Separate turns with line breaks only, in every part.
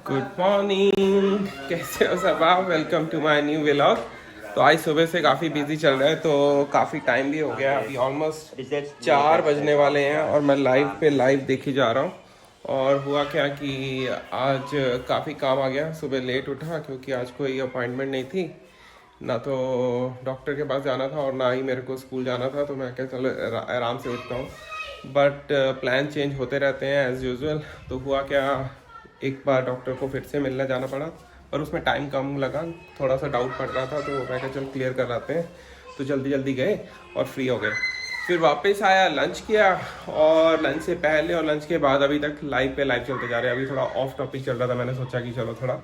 Good morning, कैसे हो सब आप? Welcome to my new vlog. तो आज सुबह से काफ़ी बिजी चल रहा है, तो काफ़ी टाइम भी हो गया। अभी ऑलमोस्ट 4 बजने वाले हैं और मैं लाइव देखे जा रहा हूँ। और हुआ क्या कि आज काफ़ी काम आ गया। सुबह लेट उठा क्योंकि आज कोई अपॉइंटमेंट नहीं थी, ना तो डॉक्टर के पास जाना था और ना ही मेरे को स्कूल जाना था। तो मैं क्या, चलो आराम से उठता हूँ। बट प्लान चेंज होते रहते हैं एज़ यूजुअल। तो हुआ क्या, एक बार डॉक्टर को फिर से मिलने जाना पड़ा, पर उसमें टाइम कम लगा। थोड़ा सा डाउट पड़ रहा था, तो मैं कहा चल क्लियर कर लाते हैं। तो जल्दी जल्दी गए और फ्री हो गए। फिर वापस आया, लंच किया, और लंच से पहले और लंच के बाद अभी तक लाइव पे लाइव चलते जा रहे हैं। अभी थोड़ा ऑफ टॉपिक चल रहा था, मैंने सोचा कि चलो थोड़ा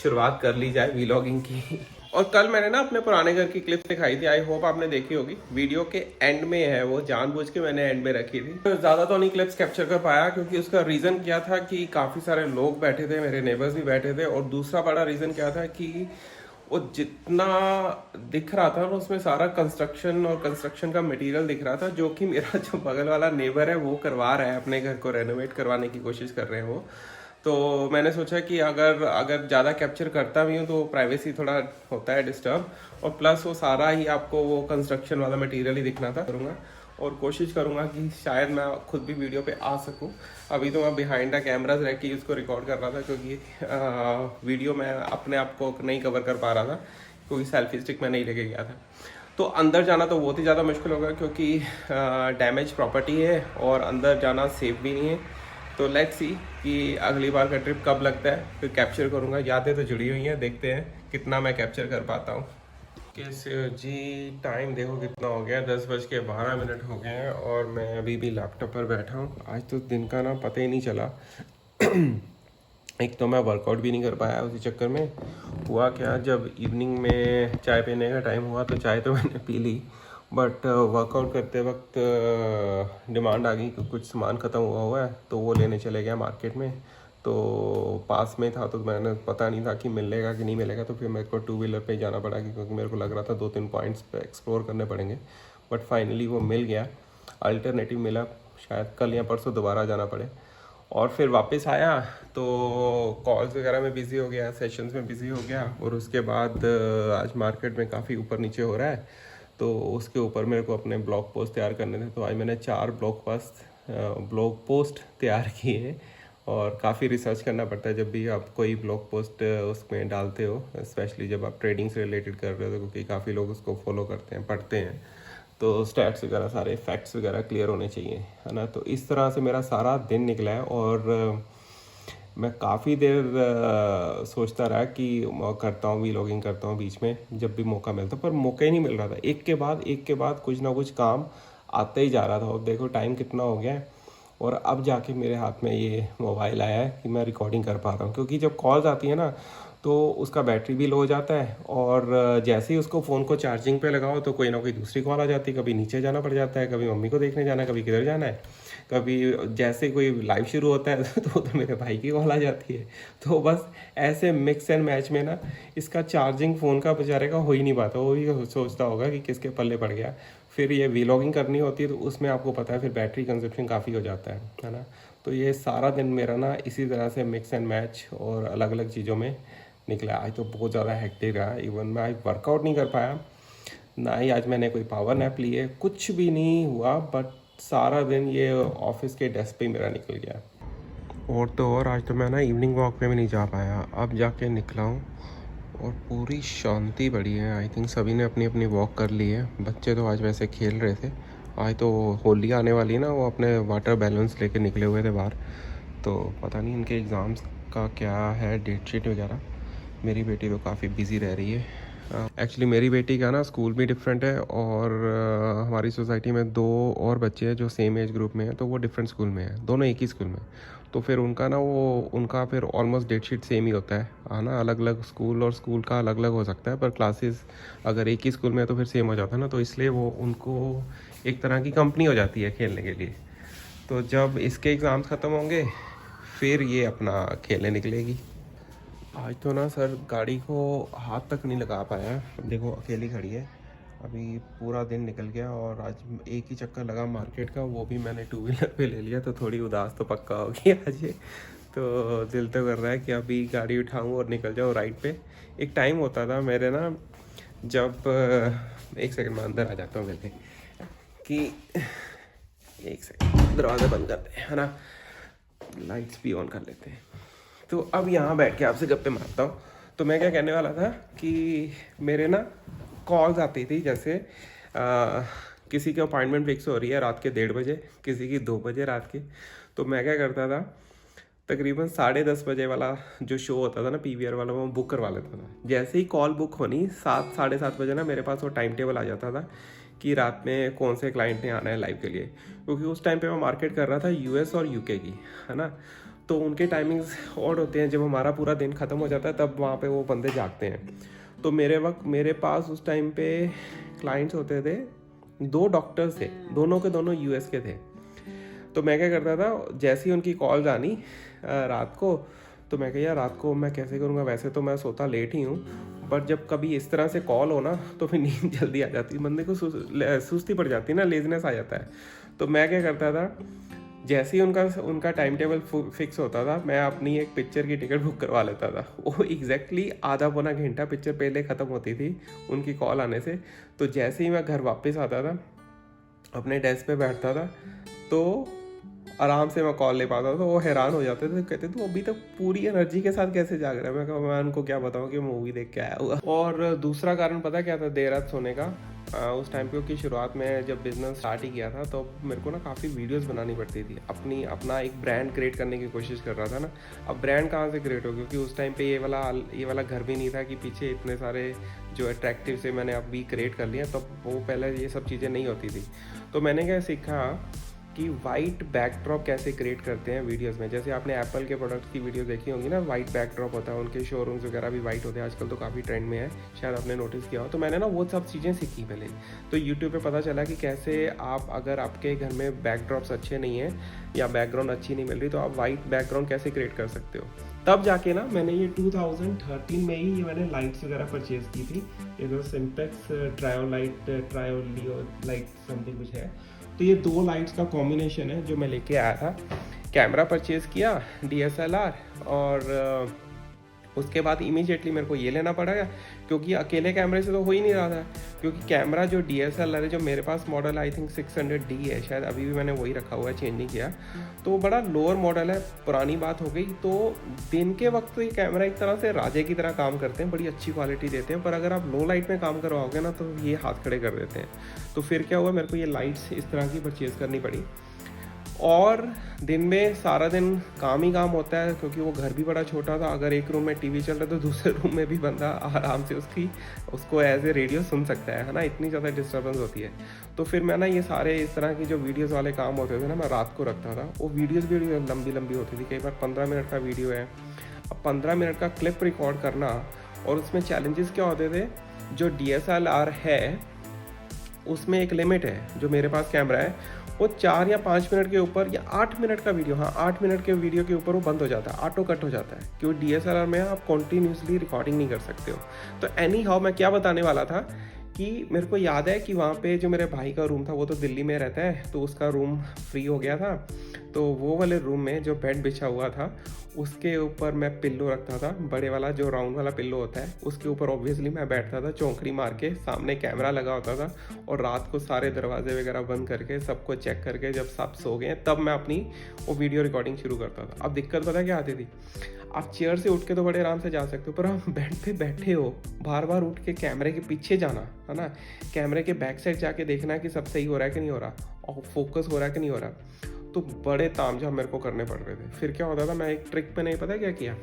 शुरुआत कर ली जाए व्लॉगिंग की। और कल मैंने ना अपने पुराने घर की क्लिप दिखाई थी, आई होप आपने देखी होगी। वीडियो के एंड में है वो, जानबूझ के मैंने एंड में रखी थी। तो ज़्यादा तो नहीं क्लिप्स कैप्चर कर पाया, क्योंकि उसका रीज़न क्या था कि काफ़ी सारे लोग बैठे थे, मेरे नेबर्स भी बैठे थे। और दूसरा बड़ा रीज़न क्या था कि वो जितना दिख रहा था ना, उसमें सारा कंस्ट्रक्शन और कंस्ट्रक्शन का मटेरियल दिख रहा था, जो कि मेरा जो बगल वाला नेबर है वो करवा रहा है, अपने घर को रेनोवेट करवाने की कोशिश कर रहे हैं वो। तो मैंने सोचा कि अगर ज़्यादा कैप्चर करता भी हूँ तो प्राइवेसी थोड़ा होता है डिस्टर्ब, और प्लस वो सारा ही आपको वो कंस्ट्रक्शन वाला मटेरियल ही दिखना था। करूँगा और कोशिश करूँगा कि शायद मैं खुद भी वीडियो पे आ सकूँ। अभी तो मैं बिहाइंड द कैमराज रह के उसको रिकॉर्ड कर रहा था, क्योंकि वीडियो मैं अपने आप को नहीं कवर कर पा रहा था, क्योंकि सेल्फी स्टिक मैं नहीं लेके गया था। तो अंदर जाना तो बहुत ही ज़्यादा मुश्किल होगा, क्योंकि डैमेज प्रॉपर्टी है और अंदर जाना सेफ भी नहीं है। तो लेट्स सी कि अगली बार का ट्रिप कब लगता है, फिर कैप्चर करूँगा। यादें तो जुड़ी हुई हैं, देखते हैं कितना मैं कैप्चर कर पाता हूँ। कैसे हो जी? टाइम देखो कितना हो गया, 10:12 हो गए हैं और मैं अभी भी लैपटॉप पर बैठा हूँ। आज तो दिन का ना पता ही नहीं चला। एक तो मैं वर्कआउट भी नहीं कर पाया, उसी चक्कर में हुआ क्या, जब इवनिंग में चाय पीने का टाइम हुआ तो चाय तो मैंने पी ली, बट वर्कआउट करते वक्त डिमांड आ गई कि कुछ सामान ख़त्म हुआ है, तो वो लेने चले गया मार्केट में। तो पास में था, तो मैंने पता नहीं था कि मिलेगा कि नहीं मिलेगा, तो फिर मेरे को 2 व्हीलर पे ही जाना पड़ा, क्योंकि मेरे को लग रहा था 2-3 पॉइंट्स पे एक्सप्लोर करने पड़ेंगे। बट फाइनली वो मिल गया, अल्टरनेटिव मिला। शायद कल या परसों दोबारा जाना पड़े। और फिर वापस आया तो कॉल्स वगैरह में बिज़ी हो गया, सेशंस में बिज़ी हो गया, और उसके बाद आज मार्केट में काफ़ी ऊपर नीचे हो रहा है, तो उसके ऊपर मेरे को अपने ब्लॉग पोस्ट तैयार करने थे। तो आज मैंने 4 ब्लॉग पोस्ट तैयार किए। और काफ़ी रिसर्च करना पड़ता है जब भी आप कोई ब्लॉग पोस्ट उसमें डालते हो, स्पेशली जब आप ट्रेडिंग से रिलेटेड कर रहे हो, क्योंकि काफ़ी लोग उसको फॉलो करते हैं, पढ़ते हैं। तो स्टैट्स वगैरह, सारे फैक्ट्स वगैरह क्लियर होने चाहिए, है ना। तो इस तरह से मेरा सारा दिन निकला है। और मैं काफ़ी देर सोचता रहा कि करता हूँ व्लॉगिंग, करता हूँ बीच में जब भी मौका मिलता, पर मौका ही नहीं मिल रहा था। एक के बाद कुछ ना कुछ काम आता ही जा रहा था। और देखो टाइम कितना हो गया है, और अब जाके मेरे हाथ में ये मोबाइल आया है कि मैं रिकॉर्डिंग कर पा रहा हूँ। क्योंकि जब कॉल्स आती है ना, तो उसका बैटरी भी लो हो जाता है, और जैसे ही उसको फ़ोन को चार्जिंग पे लगाओ तो कोई ना कोई दूसरी कॉल आ जाती है। कभी नीचे जाना पड़ जाता है, कभी मम्मी को देखने जाना है, कभी किधर जाना है, कभी जैसे कोई लाइव शुरू होता है तो मेरे भाई की कॉल आ जाती है। तो बस ऐसे मिक्स एंड मैच में ना, इसका चार्जिंग फ़ोन का बेचारे का हो ही नहीं पाता। वो भी सोचता होगा कि किसके पल्ले पड़ गया। फिर ये व्लॉगिंग करनी होती है, तो उसमें आपको पता है फिर बैटरी कंजप्शन काफ़ी हो जाता है ना। तो ये सारा दिन मेरा ना इसी तरह से मिक्स एंड मैच और अलग अलग चीज़ों में निकला। आज तो बहुत ज़्यादा हेक्टिक रहा। इवन मैं आज वर्कआउट नहीं कर पाया, ना ही आज मैंने कोई पावर नैप ली है, कुछ भी नहीं हुआ। बट सारा दिन ये ऑफिस के डेस्क पे मेरा निकल गया। और तो और आज तो मैं ना इवनिंग वॉक पे भी नहीं जा पाया, अब जाके निकला हूँ। और पूरी शांति बढ़ी है। आई थिंक सभी ने अपनी अपनी वॉक कर ली है। बच्चे तो आज वैसे खेल रहे थे, आज तो होली आने वाली है ना, वो अपने वाटर बैलून्स लेके निकले हुए थे बाहर। तो पता नहीं इनके एग्ज़ाम्स का क्या है डेट शीट वगैरह। मेरी बेटी तो काफ़ी बिज़ी रह रही है। एक्चुअली मेरी बेटी का ना स्कूल भी डिफरेंट है, और हमारी सोसाइटी में 2 और बच्चे हैं जो सेम एज ग्रुप में हैं, तो वो डिफरेंट स्कूल में हैं, दोनों एक ही स्कूल में। तो फिर उनका ना उनका फिर ऑलमोस्ट डेट शीट सेम ही होता है ना। अलग अलग स्कूल और स्कूल का अलग अलग हो सकता है, पर क्लासेस अगर एक ही स्कूल में है तो फिर सेम हो जाता है ना। तो इसलिए वो उनको एक तरह की कंपनी हो जाती है खेलने के लिए। तो जब इसके एग्ज़ाम्स ख़त्म होंगे, फिर ये अपना खेलने निकलेगी। आज तो ना सर गाड़ी को हाथ तक नहीं लगा पाया, देखो अकेली खड़ी है। अभी पूरा दिन निकल गया, और आज एक ही चक्कर लगा मार्केट का, वो भी मैंने 2 व्हीलर पे ले लिया, तो थोड़ी उदास तो पक्का होगी आज ये। तो दिल तो कर रहा है कि अभी गाड़ी उठाऊँ और निकल जाऊँ राइड पे। एक टाइम होता था मेरे ना, जब एक सेकंड में अंदर आ जाता हूँ पहले कि एक सेकंड दरवाज़ा बंद करते हैं, है ना, लाइट्स भी ऑन कर लेते हैं। तो अब यहाँ बैठ के आपसे गप्पे मारता हूँ। तो मैं क्या कहने वाला था कि मेरे ना कॉल्स आती थी, जैसे किसी की अपॉइंटमेंट फिक्स हो रही है रात के 1:30 बजे, किसी की 2 बजे रात के। तो मैं क्या करता था, तकरीबन 10:30 बजे वाला जो शो होता था ना PVR वाला, वो बुक करवा लेता था। जैसे ही कॉल बुक होनी 7 साढ़े 7 बजे ना, मेरे पास वो टाइम टेबल आ जाता था कि रात में कौन से क्लाइंट ने आना है लाइव के लिए। क्योंकि उस टाइम पे मैं मार्केट कर रहा था US और UK की, है ना, तो उनके टाइमिंग्स ऑड होते हैं। जब हमारा पूरा दिन ख़त्म हो जाता है तब वहाँ पे वो बंदे जागते हैं। तो मेरे पास उस टाइम पे क्लाइंट्स होते थे, 2 डॉक्टर्स थे, दोनों के दोनों US के थे। तो मैं क्या करता था, जैसे ही उनकी कॉल्स आनी रात को, तो मैं कहा यार रात को मैं कैसे करूँगा, वैसे तो मैं सोता लेट ही हूँ, बट जब कभी इस तरह से कॉल हो ना तो फिर नींद जल्दी आ जाती, बंदे को सुस्ती पड़ जाती है ना, लेजनेस आ जाता है। तो मैं क्या करता था, जैसे ही उनका टाइम टेबल फिक्स होता था, मैं अपनी एक पिक्चर की टिकट बुक करवा लेता था। वो एग्जैक्टली आधा पौना घंटा पिक्चर पहले ख़त्म होती थी उनकी कॉल आने से। तो जैसे ही मैं घर वापस आता था, अपने डेस्क पे बैठता था, तो आराम से मैं कॉल ले पाता था। तो वो हैरान हो जाते थे, कहते तू अभी तक पूरी एनर्जी के साथ कैसे जाग रहा है। मैं कहा मैं उनको क्या बताऊँ कि मूवी देख के आया हुआ। और दूसरा कारण पता क्या था देर रात सोने का, उस टाइम पे की शुरुआत में जब बिजनेस स्टार्ट ही किया था, तो मेरे को ना काफ़ी वीडियोस बनानी पड़ती थी, अपना एक ब्रांड क्रिएट करने की कोशिश कर रहा था ना। अब ब्रांड कहाँ से क्रिएट हो, क्योंकि उस टाइम पे ये वाला घर भी नहीं था कि पीछे इतने सारे जो अट्रैक्टिव से मैंने अभी क्रिएट कर लिया, तब वो पहले ये सब चीज़ें नहीं होती थी। तो मैंने क्या सीखा कि वाइट बैकड्रॉप कैसे क्रिएट करते हैं वीडियोस में। जैसे आपने एप्पल के प्रोडक्ट्स की वीडियो देखी होंगी ना, वाइट बैकड्रॉप होता है, उनके शोरूम्स वगैरह भी वाइट होते हैं आजकल, तो काफ़ी ट्रेंड में है, शायद आपने नोटिस किया हो। तो मैंने ना वो सब चीज़ें सीखी पहले। तो यूट्यूब पे पता चला कि कैसे आप, अगर आपके घर में बैकड्रॉप्स अच्छे नहीं हैं या बैकग्राउंड अच्छी नहीं मिल रही, तो आप वाइट बैकग्राउंड कैसे क्रिएट कर सकते हो। तब जाके ना मैंने ये 2013 में ही ये मैंने लाइट्स वगैरह परचेज़ की थी। ये तो सिंपेक्स ट्रायोलियो लाइट समथिंग कुछ है। तो ये 2 लाइट्स का कॉम्बिनेशन है जो मैं लेके आया था। कैमरा परचेज़ किया DSLR, और उसके बाद इमीडिएटली मेरे को ये लेना पड़ेगा, क्योंकि अकेले कैमरे से तो हो ही नहीं रहा था। क्योंकि कैमरा जो DSLR है, जो मेरे पास मॉडल आई थिंक 600D है शायद, अभी भी मैंने वही रखा हुआ है, चेंज नहीं किया। तो वो बड़ा लोअर मॉडल है, पुरानी बात हो गई। तो दिन के वक्त तो ये कैमरा एक तरह से राजे की तरह काम करते हैं, बड़ी अच्छी क्वालिटी देते हैं, पर अगर आप लो लाइट में काम करवाओगे ना तो ये हाथ खड़े कर देते हैं। तो फिर क्या हुआ, मेरे को ये लाइट्स इस तरह की परचेज़ करनी पड़ी। और दिन में सारा दिन काम ही काम होता है, क्योंकि वो घर भी बड़ा छोटा था। अगर एक रूम में टीवी चल रहा है तो दूसरे रूम में भी बंदा आराम से उसको एज ए रेडियो सुन सकता है ना, इतनी ज़्यादा डिस्टर्बेंस होती है। तो फिर मैं ना ये सारे इस तरह की जो वीडियोस वाले काम होते थे ना, मैं रात को रखता था। वो वीडियोस भी लंबी लंबी होती थी, कई बार 15 मिनट का वीडियो है। अब 15 मिनट का क्लिप रिकॉर्ड करना, और उसमें चैलेंजेस क्या होते थे, जो DSLR है उसमें एक लिमिट है। जो मेरे पास कैमरा है वो 4 या 5 मिनट के ऊपर, या 8 मिनट का वीडियो, 8 मिनट के वीडियो के ऊपर वो बंद हो जाता है, ऑटो कट हो जाता है, क्योंकि DSLR में आप कॉन्टीन्यूसली रिकॉर्डिंग नहीं कर सकते हो। तो एनी हाउ मैं क्या बताने वाला था कि मेरे को याद है कि वहाँ पे जो मेरे भाई का रूम था, वो तो दिल्ली में रहता है, तो उसका रूम फ्री हो गया था। तो वो वाले रूम में जो बेड बिछा हुआ था, उसके ऊपर मैं पिल्लो रखता था, बड़े वाला जो राउंड वाला पिल्लो होता है, उसके ऊपर ऑब्वियसली मैं बैठता था चौंकड़ी मार के, सामने कैमरा लगा होता था, और रात को सारे दरवाजे वगैरह बंद करके सबको चेक करके जब सब सो गए, तब मैं अपनी वो वीडियो रिकॉर्डिंग शुरू करता था। अब दिक्कत पता क्या आती थी, आप चेयर से उठ के तो बड़े आराम से जा सकते हो, पर आप बेड पे बैठे हो, बार बार उठ के कैमरे के पीछे जाना है ना, कैमरे के बैक साइड जाके देखना कि सब सही हो रहा है कि नहीं हो रहा, और फोकस हो रहा है कि नहीं हो रहा, तो बड़े तामझाम मेरे को करने पड़ रहे थे। फिर क्या होता था, मैं एक ट्रिक पे नहीं पता क्या किया,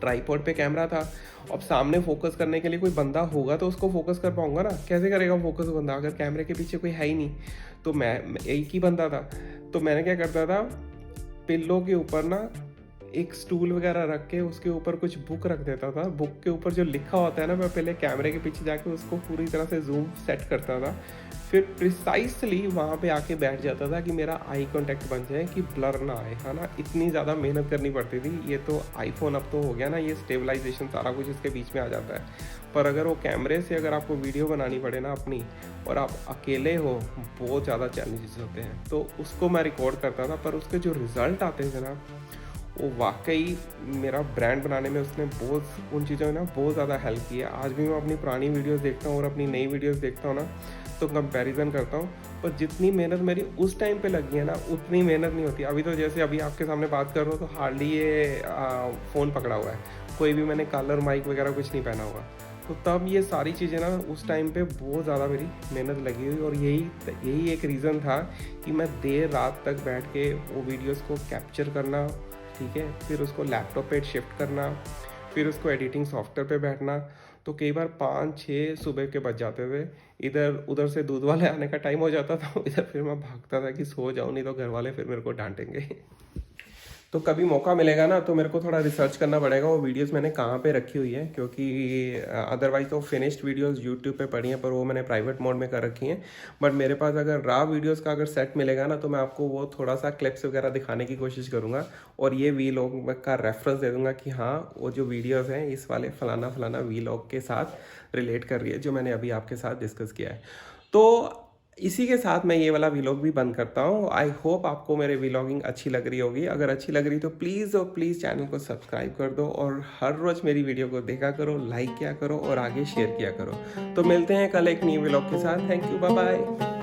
ट्राइपॉड पे कैमरा था, अब सामने फोकस करने के लिए कोई बंदा होगा तो उसको फोकस कर पाऊंगा ना, कैसे करेगा फोकस बंदा अगर कैमरे के पीछे कोई है ही नहीं। तो मैं एक ही बंदा था, तो मैंने क्या करता था, पिल्लो के ऊपर ना एक स्टूल वगैरह रख के उसके ऊपर कुछ बुक रख देता था। बुक के ऊपर जो लिखा होता है ना, मैं पहले कैमरे के पीछे जाके उसको पूरी तरह से जूम सेट करता था, फिर प्रिसाइसली वहाँ पे आके बैठ जाता था कि मेरा आई कांटेक्ट बन जाए, कि ब्लर ना आए, है ना। इतनी ज़्यादा मेहनत करनी पड़ती थी। ये तो आईफोन अब तो हो गया ना, ये स्टेबलाइजेशन सारा कुछ इसके बीच में आ जाता है, पर अगर वो कैमरे से अगर आपको वीडियो बनानी पड़े ना अपनी, और आप अकेले हो, बहुत ज़्यादा चैलेंजेस होते हैं। तो उसको मैं रिकॉर्ड करता था, पर उसके जो रिज़ल्ट आते थे ना, वो वाकई मेरा ब्रांड बनाने में उसने बहुत उन चीज़ों ने ना बहुत ज़्यादा हेल्प की है। आज भी मैं अपनी पुरानी वीडियोस देखता हूँ और अपनी नई वीडियोस देखता हूँ ना, तो कंपैरिजन करता हूँ, पर जितनी मेहनत मेरी उस टाइम पे लगी है ना, उतनी मेहनत नहीं होती। अभी तो जैसे अभी आपके सामने बात कर रहा हूँ तो हार्डली ये फ़ोन पकड़ा हुआ है, कोई भी मैंने कॉलर माइक वगैरह कुछ नहीं पहना हुआ। तो तब ये सारी चीज़ें ना उस टाइम पे बहुत ज़्यादा मेरी मेहनत लगी हुई, और यही एक रीज़न था कि मैं देर रात तक बैठ के वो वीडियोस को कैप्चर करना, ठीक है, फिर उसको लैपटॉप पे शिफ्ट करना, फिर उसको एडिटिंग सॉफ्टवेयर पे बैठना। तो कई बार 5-6 सुबह के बज जाते थे। इधर उधर से दूध वाले आने का टाइम हो जाता था, इधर फिर मैं भागता था कि सो जाऊँ, नहीं तो घर वाले फिर मेरे को डांटेंगे। तो कभी मौका मिलेगा ना तो मेरे को थोड़ा रिसर्च करना पड़ेगा वो वीडियोस मैंने कहाँ पे रखी हुई है, क्योंकि अदरवाइज तो फिनिश्ड वीडियोस यूट्यूब पे पड़ी हैं, पर वो मैंने प्राइवेट मोड में कर रखी हैं। बट मेरे पास अगर रॉ वीडियोस का अगर सेट मिलेगा ना, तो मैं आपको वो थोड़ा सा क्लिप्स वगैरह दिखाने की कोशिश करूँगा, और ये वीलॉग का रेफरेंस दे दूँगा कि हाँ वो जो वीडियोज़ हैं इस वाले फलाना फलाना वीलॉग के साथ रिलेट कर रही है, जो मैंने अभी आपके साथ डिस्कस किया है। तो इसी के साथ मैं ये वाला व्लॉग भी बंद करता हूँ। आई होप आपको मेरे व्लॉगिंग अच्छी लग रही होगी। अगर अच्छी लग रही तो प्लीज़ और प्लीज़ चैनल को सब्सक्राइब कर दो, और हर रोज़ मेरी वीडियो को देखा करो, लाइक किया करो और आगे शेयर किया करो। तो मिलते हैं कल एक न्यू व्लॉग के साथ। Thank you, bye bye.